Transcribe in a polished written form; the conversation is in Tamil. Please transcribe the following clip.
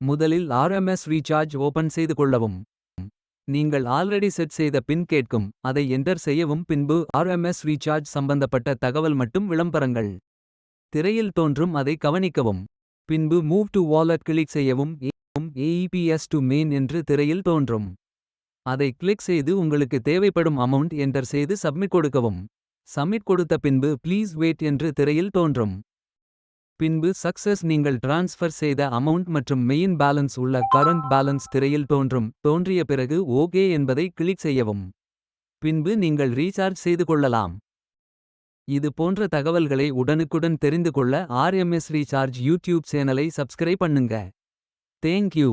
முதலில் ஆர்எம்எஸ் ரீசார்ஜ் ஓபன் செய்து கொள்ளவும். நீங்கள் ஆல்ரெடி செட் செய்த பின் கேட்கும். அதை என்டர் செய்யவும். பின்பு ஆர்எம்எஸ் ரீசார்ஜ் சம்பந்தப்பட்ட தகவல் மட்டும் விளம்பரங்கள் திரையில் தோன்றும். அதை கவனிக்கவும். பின்பு மூவ் டு வாலெட் கிளிக் செய்யவும். AEPS to main என்று திரையில் தோன்றும். அதை கிளிக் செய்து உங்களுக்கு தேவைப்படும் அமௌண்ட் என்டர் செய்து சப்மிட் கொடுக்கவும். சப்மிட் கொடுத்த பின்பு ப்ளீஸ் வெயிட் என்று திரையில் தோன்றும். பின்பு சக்சஸ் நீங்கள் டிரான்ஸ்ஃபர் செய்த அமௌண்ட் மற்றும் மெயின் பேலன்ஸ் உள்ள கரண்ட் பேலன்ஸ் திரையில் தோன்றும். தோன்றிய பிறகு ஓகே என்பதை கிளிக் செய்யவும். பின்பு நீங்கள் ரீசார்ஜ் செய்து கொள்ளலாம். இது போன்ற தகவல்களை உடனுக்குடன் தெரிந்து கொள்ள ஆர்எம்எஸ் ரீசார்ஜ் யூடியூப் சேனலை சப்ஸ்கிரைப் பண்ணுங்க. தேங்க்யூ.